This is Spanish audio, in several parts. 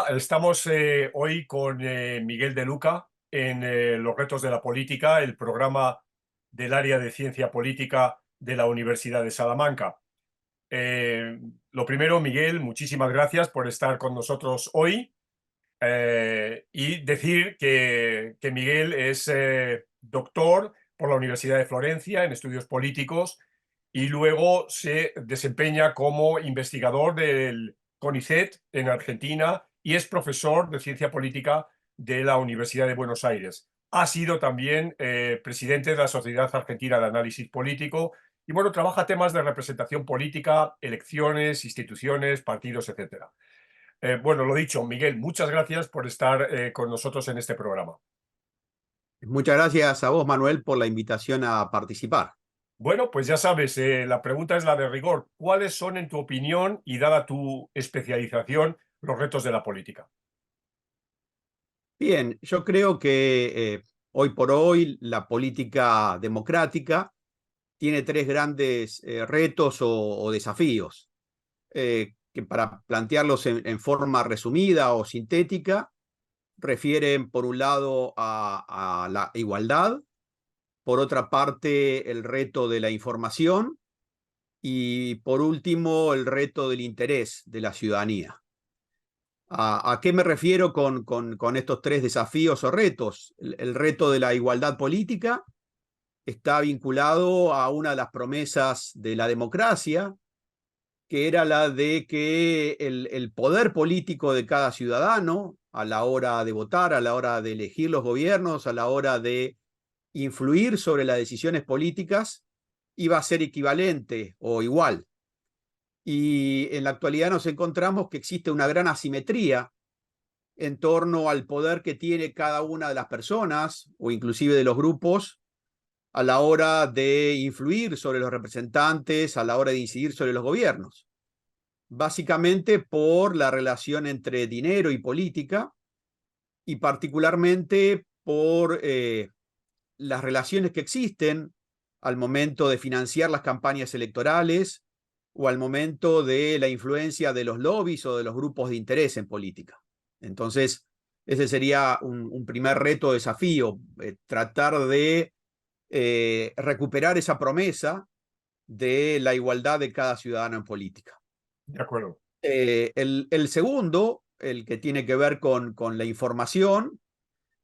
Hola, estamos hoy con Miguel de Luca en Los retos de la política, el programa del área de ciencia política de la Universidad de Salamanca. Lo primero, Miguel, muchísimas gracias por estar con nosotros hoy y decir que Miguel es doctor por la Universidad de Florencia en estudios políticos y luego se desempeña como investigador del CONICET en Argentina y es profesor de ciencia política de la Universidad de Buenos Aires. Ha sido también presidente de la Sociedad Argentina de Análisis Político y bueno, trabaja temas de representación política, elecciones, instituciones, partidos, etcétera. Bueno, lo dicho, Miguel, muchas gracias por estar con nosotros en este programa. Muchas gracias a vos, Manuel, por la invitación a participar. Bueno, pues ya sabes, la pregunta es la de rigor. ¿Cuáles son, en tu opinión, y dada tu especialización, los retos de la política? Bien, yo creo que hoy por hoy la política democrática tiene tres grandes retos o desafíos, que para plantearlos en forma resumida o sintética, refieren por un lado a la igualdad, por otra parte el reto de la información y por último el reto del interés de la ciudadanía. ¿A qué me refiero con estos tres desafíos o retos? El reto de la igualdad política está vinculado a una de las promesas de la democracia, que era la de que el poder político de cada ciudadano, a la hora de votar, a la hora de elegir los gobiernos, a la hora de influir sobre las decisiones políticas, iba a ser equivalente o igual. Y en la actualidad nos encontramos que existe una gran asimetría en torno al poder que tiene cada una de las personas o inclusive de los grupos a la hora de influir sobre los representantes, a la hora de incidir sobre los gobiernos. Básicamente por la relación entre dinero y política y particularmente por las relaciones que existen al momento de financiar las campañas electorales o al momento de la influencia de los lobbies o de los grupos de interés en política. Entonces, ese sería un primer reto, desafío, tratar de recuperar esa promesa de la igualdad de cada ciudadano en política. De acuerdo. El segundo, el que tiene que ver con la información,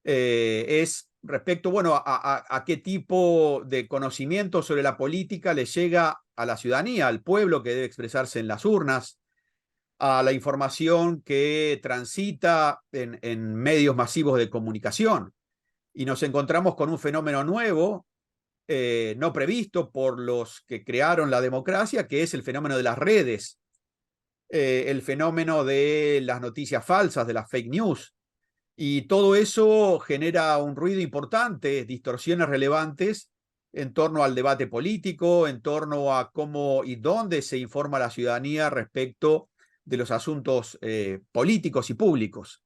es respecto, bueno, a qué tipo de conocimiento sobre la política le llega a la ciudadanía, al pueblo que debe expresarse en las urnas, a la información que transita en medios masivos de comunicación. Y nos encontramos con un fenómeno nuevo, no previsto por los que crearon la democracia, que es el fenómeno de las redes, el fenómeno de las noticias falsas, de las fake news. Y todo eso genera un ruido importante, distorsiones relevantes en torno al debate político, en torno a cómo y dónde se informa a la ciudadanía respecto de los asuntos políticos y públicos.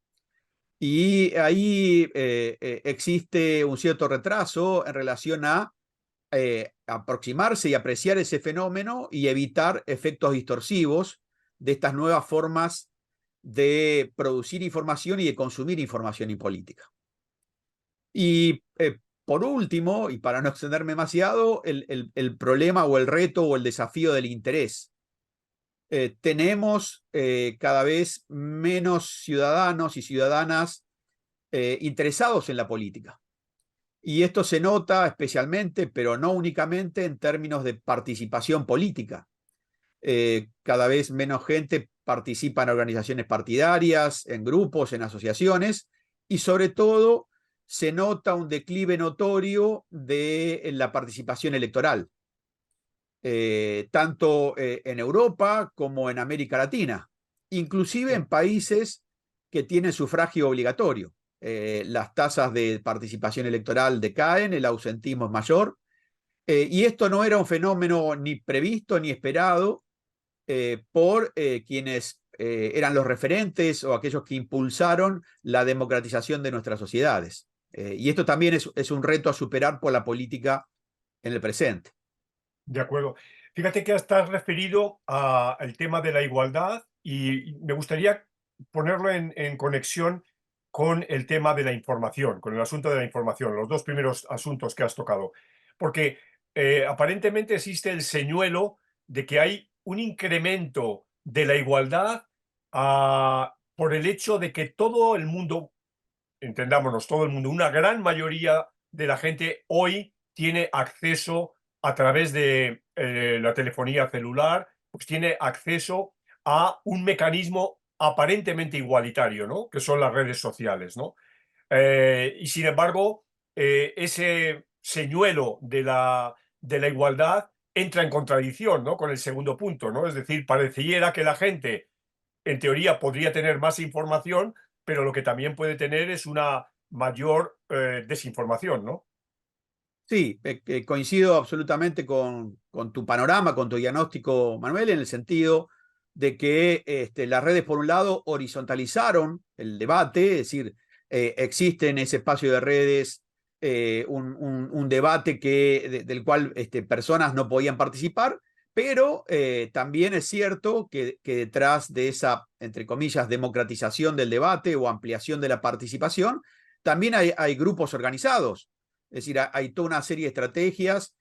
Y ahí existe un cierto retraso en relación a aproximarse y apreciar ese fenómeno y evitar efectos distorsivos de estas nuevas formas de producir información y de consumir información y política. Y por último, y para no extenderme demasiado, el problema o el reto o el desafío del interés. Tenemos cada vez menos ciudadanos y ciudadanas interesados en la política. Y esto se nota especialmente, pero no únicamente, en términos de participación política. Cada vez menos gente participa en organizaciones partidarias, en grupos, en asociaciones, y sobre todo se nota un declive notorio de la participación electoral, tanto en Europa como en América Latina, inclusive en países que tienen sufragio obligatorio. Las tasas de participación electoral decaen, el ausentismo es mayor, y esto no era un fenómeno ni previsto ni esperado por quienes eran los referentes o aquellos que impulsaron la democratización de nuestras sociedades. Y esto también es un reto a superar por la política en el presente. De acuerdo. Fíjate que estás referido al tema de la igualdad y me gustaría ponerlo en conexión con el tema de la información, con el asunto de la información, los dos primeros asuntos que has tocado. Porque aparentemente existe el señuelo de que hay un incremento de la igualdad por el hecho de que todo el mundo, entendámonos, todo el mundo, una gran mayoría de la gente hoy tiene acceso a través de la telefonía celular, pues tiene acceso a un mecanismo aparentemente igualitario, ¿no? Que son las redes sociales, ¿no? Y sin embargo, ese señuelo de la igualdad entra en contradicción, ¿no? Con el segundo punto, ¿no? Es decir, pareciera que la gente, en teoría, podría tener más información, pero lo que también puede tener es una mayor desinformación, ¿no? Sí, coincido absolutamente con tu panorama, con tu diagnóstico, Manuel, en el sentido de que las redes, por un lado, horizontalizaron el debate, es decir, existe en ese espacio de redes un debate del cual personas no podían participar, pero también es cierto que detrás de esa, entre comillas, democratización del debate o ampliación de la participación, también hay grupos organizados. Es decir, hay toda una serie de estrategias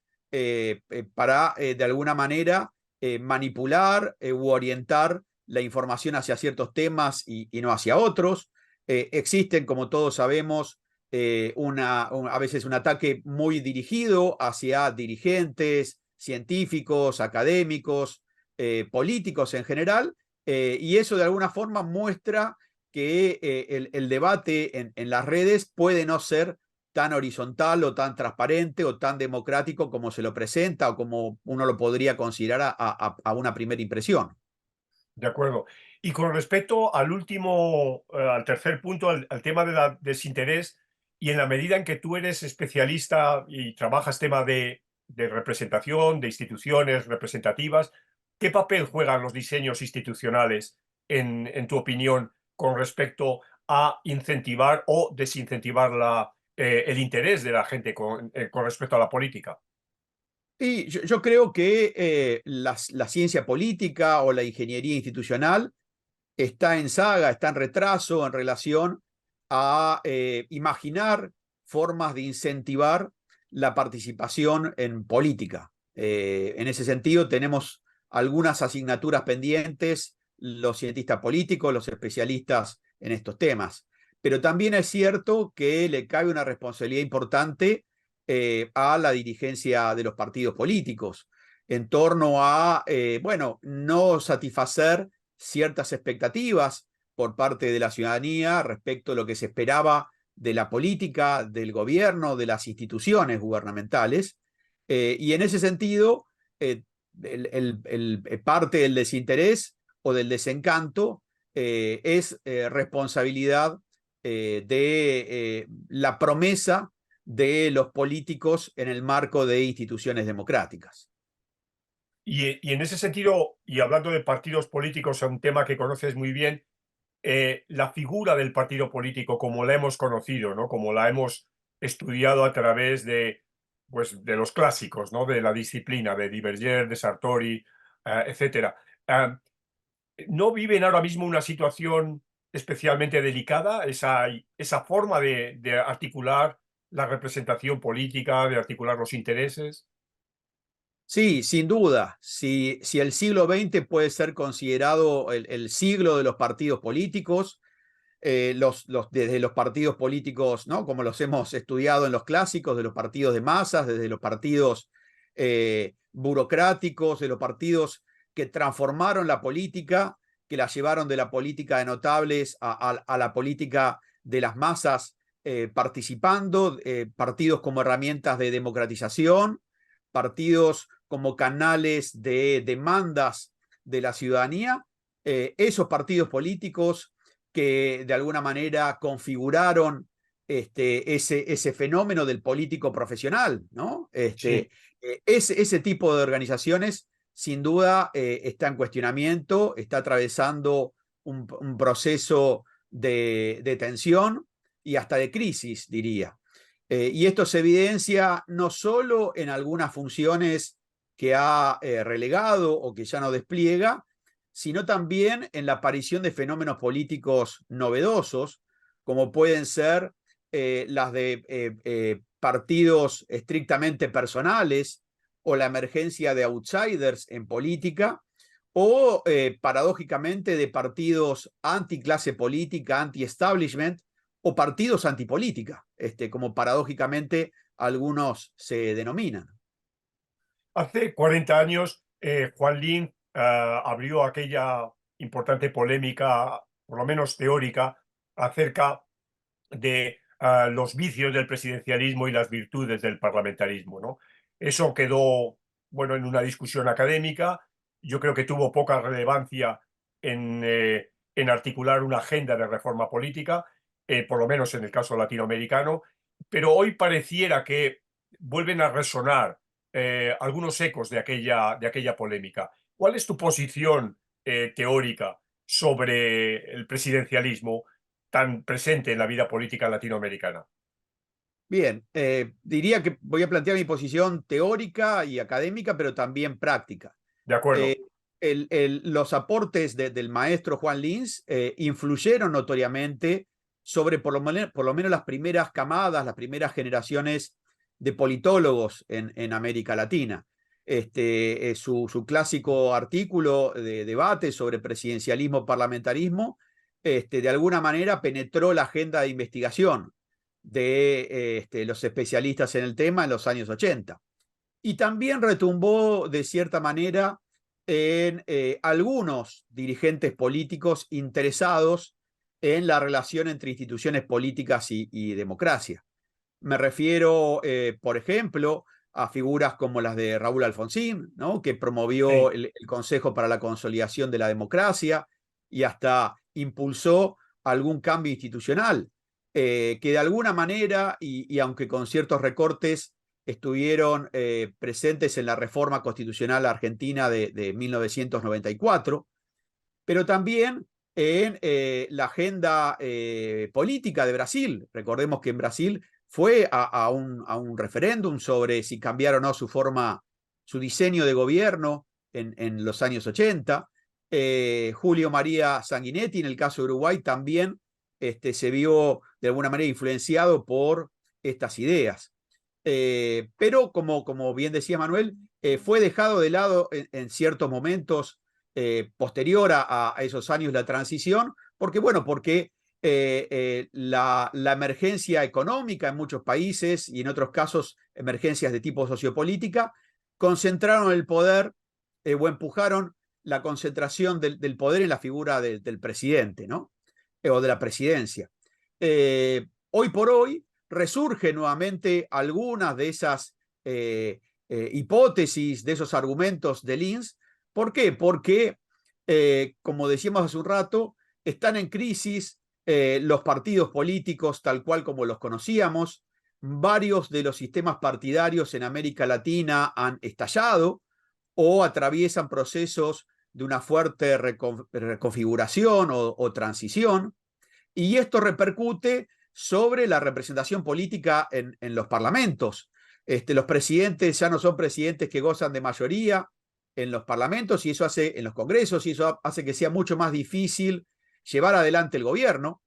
para, de alguna manera, manipular u orientar la información hacia ciertos temas y no hacia otros. Existen, como todos sabemos, a veces un ataque muy dirigido hacia dirigentes, científicos, académicos, políticos en general, y eso de alguna forma muestra que el debate en las redes puede no ser tan horizontal o tan transparente o tan democrático como se lo presenta o como uno lo podría considerar a una primera impresión. De acuerdo. Y con respecto al último, al tercer punto, al tema del desinterés, y en la medida en que tú eres especialista y trabajas tema de representación, de instituciones representativas, ¿qué papel juegan los diseños institucionales, en tu opinión, con respecto a incentivar o desincentivar el interés de la gente con respecto a la política? Y yo creo que la ciencia política o la ingeniería institucional está en saga, está en retraso en relación a imaginar formas de incentivar la participación en política. En ese sentido, tenemos algunas asignaturas pendientes, los cientistas políticos, los especialistas en estos temas. Pero también es cierto que le cabe una responsabilidad importante a la dirigencia de los partidos políticos en torno a, bueno, no satisfacer ciertas expectativas por parte de la ciudadanía respecto a lo que se esperaba de la política, del gobierno, de las instituciones gubernamentales. Y en ese sentido, parte del desinterés o del desencanto es responsabilidad de la promesa de los políticos en el marco de instituciones democráticas. Y en ese sentido, y hablando de partidos políticos, un tema que conoces muy bien, la figura del partido político como la hemos conocido, ¿no? Como la hemos estudiado a través de, pues, de los clásicos, ¿no? De la disciplina, de Diverger, de Sartori, etcétera. ¿No viven ahora mismo una situación especialmente delicada, esa forma de articular la representación política, de articular los intereses? Sí, sin duda. Si el siglo XX puede ser considerado el siglo de los partidos políticos, desde los partidos políticos, ¿no? Como los hemos estudiado en los clásicos, de los partidos de masas, desde los partidos burocráticos, de los partidos que transformaron la política, que la llevaron de la política de notables a la política de las masas participando, partidos como herramientas de democratización, partidos como canales de demandas de la ciudadanía. Esos partidos políticos que de alguna manera configuraron ese fenómeno del político profesional, ¿no? Sí. Ese tipo de organizaciones, sin duda, está en cuestionamiento, está atravesando un proceso de tensión y hasta de crisis, diría. Y esto se evidencia no solo en algunas funciones que ha relegado o que ya no despliega, sino también en la aparición de fenómenos políticos novedosos, como pueden ser las de partidos estrictamente personales o la emergencia de outsiders en política, o paradójicamente de partidos anti-clase política, anti-establishment o partidos antipolítica, como paradójicamente algunos se denominan. Hace 40 años, Juan Lin abrió aquella importante polémica, por lo menos teórica, acerca de los vicios del presidencialismo y las virtudes del parlamentarismo, ¿no? Eso quedó, bueno, en una discusión académica. Yo creo que tuvo poca relevancia en articular una agenda de reforma política, por lo menos en el caso latinoamericano, pero hoy pareciera que vuelven a resonar algunos ecos de aquella polémica. ¿Cuál es tu posición teórica sobre el presidencialismo tan presente en la vida política latinoamericana? Bien, diría que voy a plantear mi posición teórica y académica, pero también práctica. De Eh, acuerdo. los aportes del maestro Juan Lins influyeron notoriamente sobre por lo menos las primeras camadas, las primeras generaciones de politólogos en América Latina. Su clásico artículo de debate sobre presidencialismo, parlamentarismo, de alguna manera penetró la agenda de investigación de los especialistas en el tema en los años 80. Y también retumbó de cierta manera en algunos dirigentes políticos interesados en la relación entre instituciones políticas y democracia. Me refiero, por ejemplo, a figuras como las de Raúl Alfonsín, ¿no? Que promovió Sí. el Consejo para la Consolidación de la Democracia y hasta impulsó algún cambio institucional, que de alguna manera, y aunque con ciertos recortes, estuvieron presentes en la reforma constitucional argentina de 1994, pero también en la agenda política de Brasil. Recordemos que en Brasil fue a un referéndum sobre si cambiar o no su diseño de gobierno en los años 80. Julio María Sanguinetti, en el caso de Uruguay, también se vio de alguna manera influenciado por estas ideas. Pero como bien decía Manuel, fue dejado de lado en ciertos momentos posterior a esos años de la transición, porque la emergencia económica en muchos países y en otros casos emergencias de tipo sociopolítica concentraron el poder o empujaron la concentración del poder en la figura del presidente, ¿no? O de la presidencia. Hoy por hoy resurgen nuevamente algunas de esas hipótesis, de esos argumentos de Linz. ¿Por qué? Porque, como decíamos hace un rato, están en crisis los partidos políticos tal cual como los conocíamos. Varios de los sistemas partidarios en América Latina han estallado o atraviesan procesos de una fuerte reconfiguración o transición. Y esto repercute sobre la representación política en los parlamentos. Los presidentes ya no son presidentes que gozan de mayoría en los parlamentos y eso hace en los congresos, y eso hace que sea mucho más difícil llevar adelante el gobierno.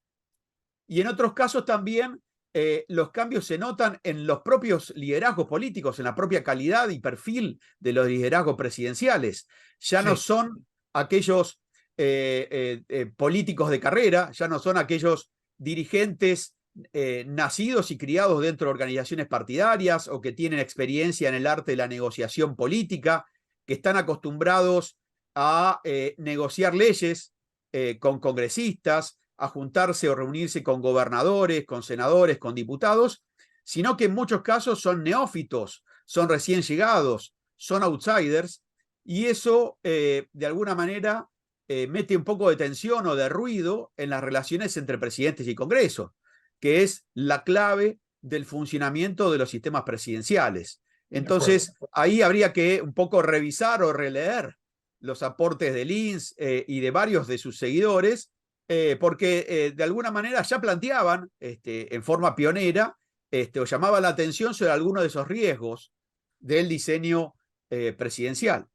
Y en otros casos también los cambios se notan en los propios liderazgos políticos, en la propia calidad y perfil de los liderazgos presidenciales. Ya no Sí. son aquellos políticos de carrera, ya no son aquellos dirigentes nacidos y criados dentro de organizaciones partidarias o que tienen experiencia en el arte de la negociación política, que están acostumbrados a negociar leyes con congresistas, a juntarse o reunirse con gobernadores, con senadores, con diputados, sino que en muchos casos son neófitos, son recién llegados, son outsiders, y eso de alguna manera mete un poco de tensión o de ruido en las relaciones entre presidentes y Congreso, que es la clave del funcionamiento de los sistemas presidenciales. De acuerdo. Entonces, ahí habría que un poco revisar o releer los aportes de Linz y de varios de sus seguidores, porque de alguna manera ya planteaban en forma pionera o llamaban la atención sobre algunos de esos riesgos del diseño presidencial.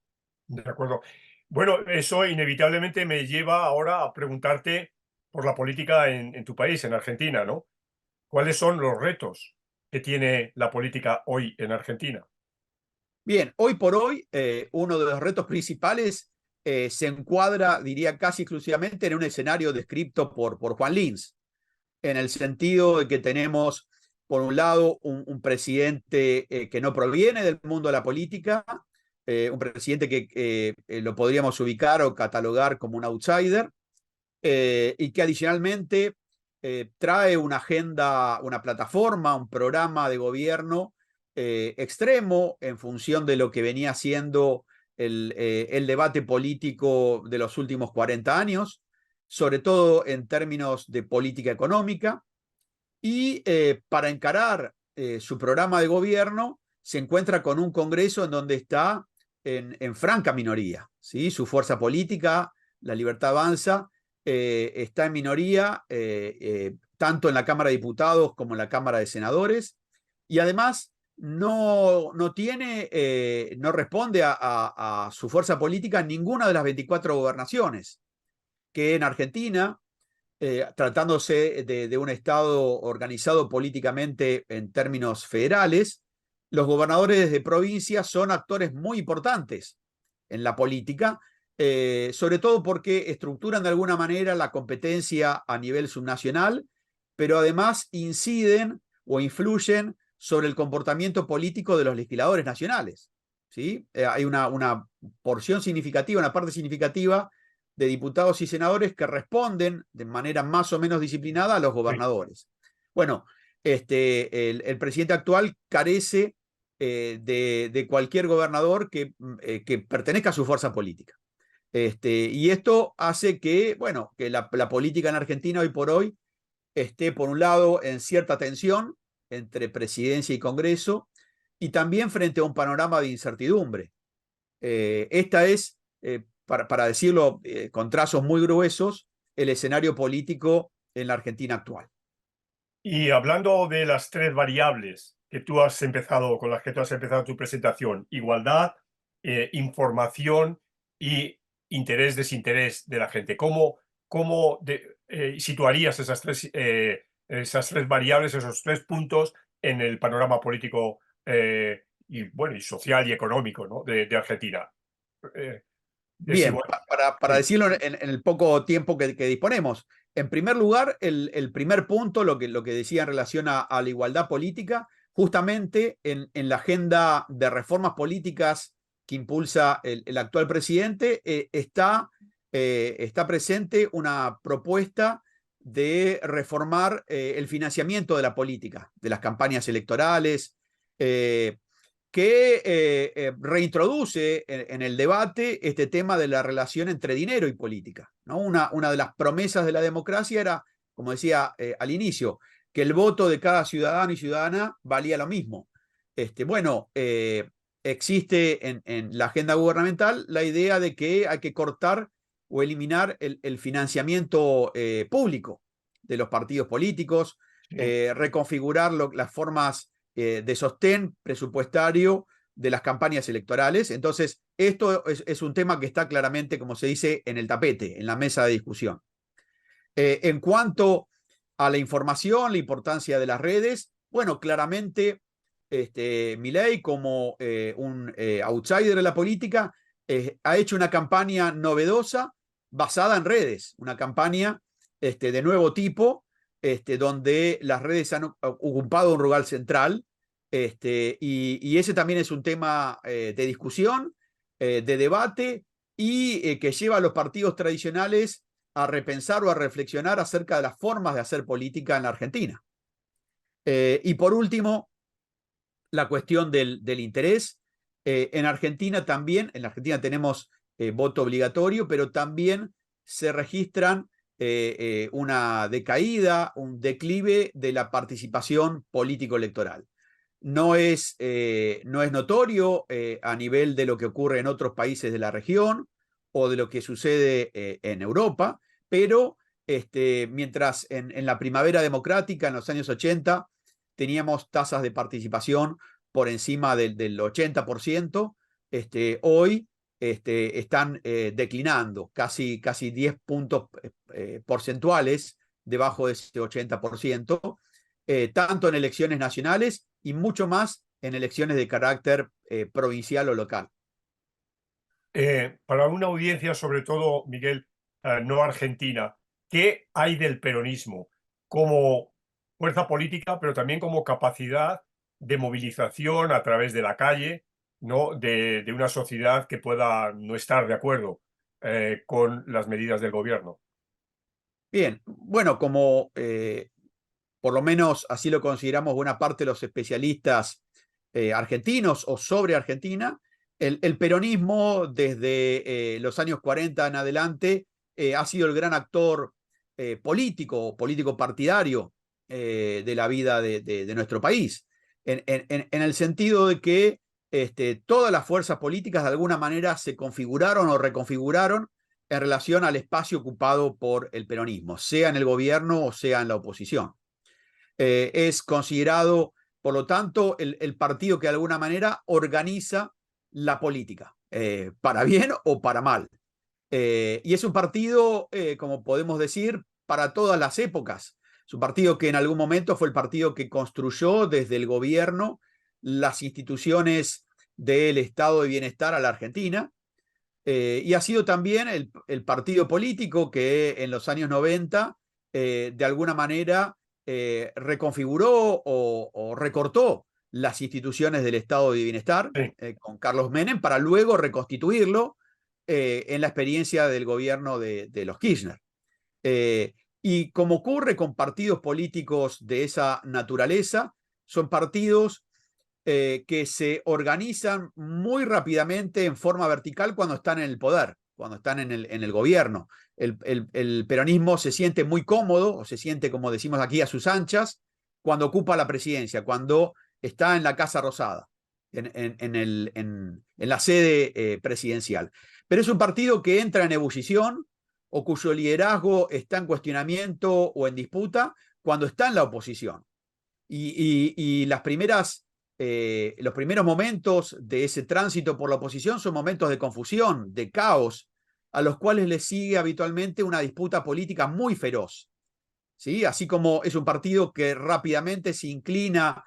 De acuerdo. Bueno, eso inevitablemente me lleva ahora a preguntarte por la política en tu país, en Argentina, ¿no? ¿Cuáles son los retos que tiene la política hoy en Argentina? Bien, hoy por hoy, uno de los retos principales se encuadra, diría casi exclusivamente, en un escenario descrito por Juan Lins, en el sentido de que tenemos, por un lado, un presidente que no proviene del mundo de la política, un presidente que lo podríamos ubicar o catalogar como un outsider, y que adicionalmente trae una agenda, una plataforma, un programa de gobierno extremo en función de lo que venía siendo el debate político de los últimos 40 años, sobre todo en términos de política económica, y para encarar su programa de gobierno se encuentra con un Congreso en donde está en franca minoría, ¿sí? Su fuerza política, La Libertad Avanza, está en minoría tanto en la Cámara de Diputados como en la Cámara de Senadores, y además no tiene, no responde a su fuerza política en ninguna de las 24 gobernaciones, que en Argentina, tratándose de un Estado organizado políticamente en términos federales, los gobernadores de provincia son actores muy importantes en la política, sobre todo porque estructuran de alguna manera la competencia a nivel subnacional, pero además inciden o influyen sobre el comportamiento político de los legisladores nacionales. ¿Sí? Hay una porción significativa, una parte significativa de diputados y senadores que responden de manera más o menos disciplinada a los Sí. gobernadores. Bueno, el presidente actual carece de cualquier gobernador que pertenezca a su fuerza política. Y esto hace que, bueno, que la política en Argentina hoy por hoy esté, por un lado, en cierta tensión entre presidencia y Congreso, y también frente a un panorama de incertidumbre. Esta es, para decirlo con trazos muy gruesos, el escenario político en la Argentina actual. Y hablando de las tres variables que tú has empezado, con las que tú has empezado tu presentación: igualdad, información y interés, desinterés de la gente. ¿Cómo situarías esas tres variables, esos tres puntos en el panorama político y, bueno, y social y económico, ¿no?, de Argentina? Eh, Bien, desigual- para sí, decirlo en el poco tiempo que disponemos. En primer lugar, el primer punto, lo que decía en relación a la igualdad política, justamente en la agenda de reformas políticas que impulsa el actual presidente, está presente una propuesta de reformar el financiamiento de la política, de las campañas electorales, que reintroduce en el debate este tema de la relación entre dinero y política, ¿no? Una de las promesas de la democracia era, como decía al inicio, que el voto de cada ciudadano y ciudadana valía lo mismo. Bueno, existe en la agenda gubernamental la idea de que hay que cortar o eliminar el financiamiento público de los partidos políticos, sí. reconfigurar las formas de sostén presupuestario de las campañas electorales. Entonces, esto es un tema que está claramente, como se dice, en el tapete, en la mesa de discusión. En cuanto a la información, la importancia de las redes, bueno, claramente Milei, como un outsider de la política, ha hecho una campaña novedosa basada en redes, una campaña de nuevo tipo, donde las redes han ocupado un lugar central, y ese también es un tema de discusión, de debate, y que lleva a los partidos tradicionales a repensar o a reflexionar acerca de las formas de hacer política en la Argentina. Y por último, la cuestión del interés. En Argentina también, en la Argentina tenemos voto obligatorio, pero también se registran una decaída, un declive de la participación político-electoral. No es notorio a nivel de lo que ocurre en otros países de la región o de lo que sucede en Europa, pero mientras en la primavera democrática, en los años 80, teníamos tasas de participación por encima del 80%, hoy están declinando, casi 10 puntos porcentuales debajo de ese 80%, tanto en elecciones nacionales y mucho más en elecciones de carácter provincial o local. Para una audiencia, sobre todo, Miguel, no argentina, ¿qué hay del peronismo como fuerza política, pero también como capacidad de movilización a través de la calle, ¿no? De una sociedad que pueda no estar de acuerdo con las medidas del gobierno? Bien, bueno, como por lo menos así lo consideramos buena parte de los especialistas argentinos o sobre Argentina, el peronismo desde los años 40 en adelante ha sido el gran actor político partidario de la vida de nuestro país, en el sentido de que todas las fuerzas políticas de alguna manera se configuraron o reconfiguraron en relación al espacio ocupado por el peronismo, sea en el gobierno o sea en la oposición. Es considerado, por lo tanto, el partido que de alguna manera organiza la política, para bien o para mal. Y es un partido, como podemos decir, para todas las épocas. Es un partido que en algún momento fue el partido que construyó desde el gobierno las instituciones del estado de bienestar a la Argentina. Y ha sido también el partido político que en los años 90 de alguna manera reconfiguró o recortó las instituciones del estado de bienestar Sí, con Carlos Menem para luego reconstituirlo en la experiencia del gobierno de los Kirchner. Eh, y como ocurre con partidos políticos de esa naturaleza, son partidos que se organizan muy rápidamente en forma vertical cuando están en el poder, cuando están en el gobierno. El peronismo se siente muy cómodo, o se siente, como decimos aquí, a sus anchas, cuando ocupa la presidencia, cuando está en la Casa Rosada, en la sede presidencial. Pero es un partido que entra en ebullición o cuyo liderazgo está en cuestionamiento o en disputa cuando está en la oposición. Y los primeros momentos de ese tránsito por la oposición son momentos de confusión, de caos, a los cuales le sigue habitualmente una disputa política muy feroz. ¿Sí? Así como es un partido que rápidamente se inclina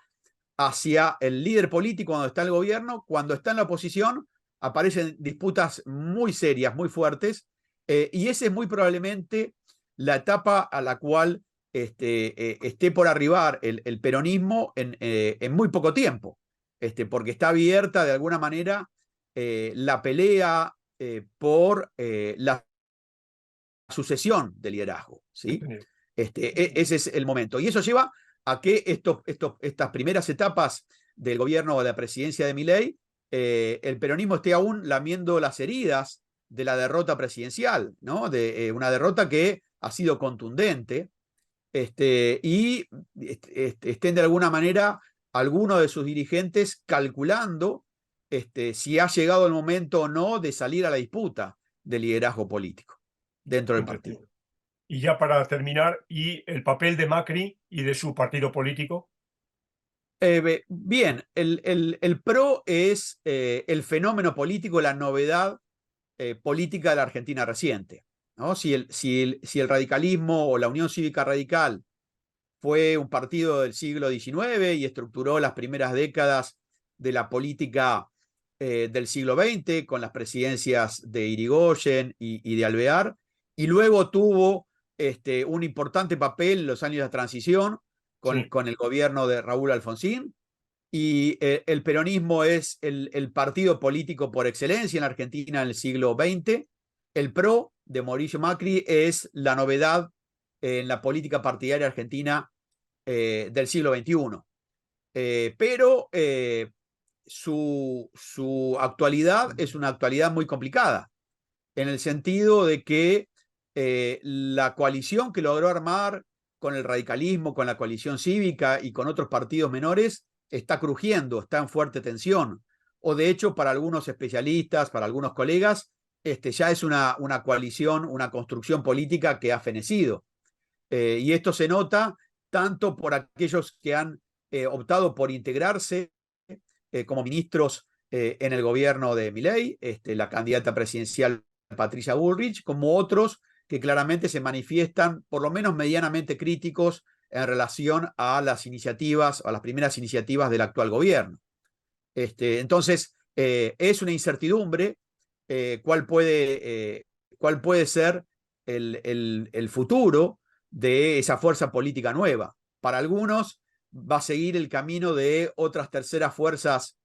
hacia el líder político cuando está en el gobierno, cuando está en la oposición aparecen disputas muy serias, muy fuertes, y esa es muy probablemente la etapa a la cual esté por arribar el peronismo en muy poco tiempo, porque está abierta de alguna manera la pelea por la sucesión de liderazgo, ¿sí? entendido. Ese es el momento. Y eso lleva a que estas primeras etapas del gobierno o de la presidencia de Milei, el peronismo esté aún lamiendo las heridas de la derrota presidencial, ¿no? De una derrota que ha sido contundente, y estén de alguna manera algunos de sus dirigentes calculando si ha llegado el momento o no de salir a la disputa del liderazgo político dentro del partido. Entendido. Y ya para terminar, ¿y el papel de Macri y de su partido político? Bien, el PRO es el fenómeno político, la novedad política de la Argentina reciente, ¿no? Si el radicalismo o la Unión Cívica Radical fue un partido del siglo XIX y estructuró las primeras décadas de la política del siglo XX con las presidencias de Irigoyen y de Alvear, y luego tuvo un importante papel en los años de transición Sí, con el gobierno de Raúl Alfonsín, y el peronismo es el partido político por excelencia en la Argentina en el siglo XX. El PRO de Mauricio Macri es la novedad en la política partidaria argentina del siglo XXI. Pero su actualidad es una actualidad muy complicada, en el sentido de que la coalición que logró armar con el radicalismo, con la coalición cívica y con otros partidos menores, está crujiendo, está en fuerte tensión. O de hecho, para algunos especialistas, para algunos colegas, ya es una coalición, una construcción política que ha fenecido. Y esto se nota tanto por aquellos que han optado por integrarse como ministros en el gobierno de Milei, la candidata presidencial Patricia Bullrich, como otros que claramente se manifiestan por lo menos medianamente críticos en relación a las iniciativas, a las primeras iniciativas del actual gobierno. Entonces, es una incertidumbre cuál puede ser el futuro de esa fuerza política nueva. Para algunos va a seguir el camino de otras terceras fuerzas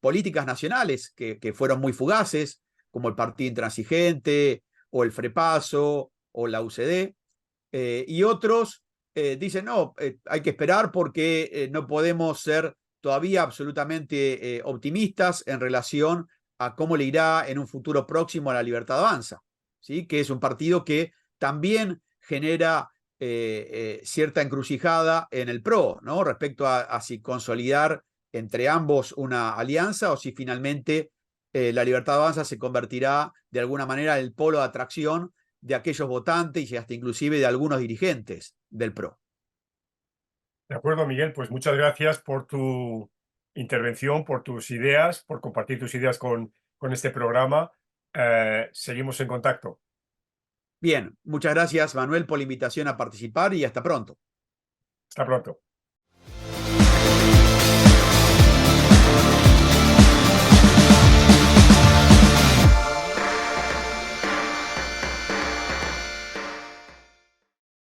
políticas nacionales que fueron muy fugaces, como el Partido Intransigente o el Frepaso o la UCD, y otros dicen, no, hay que esperar porque no podemos ser todavía absolutamente optimistas en relación a cómo le irá en un futuro próximo a la Libertad Avanza, ¿sí? Que es un partido que también genera cierta encrucijada en el PRO, ¿no? Respecto a si consolidar entre ambos una alianza o si finalmente la Libertad Avanza se convertirá de alguna manera en el polo de atracción de aquellos votantes y hasta inclusive de algunos dirigentes del PRO. De acuerdo, Miguel, pues muchas gracias por tu intervención, por tus ideas, por compartir tus ideas con este programa. Seguimos en contacto. Bien, muchas gracias Manuel por la invitación a participar y hasta pronto. Hasta pronto.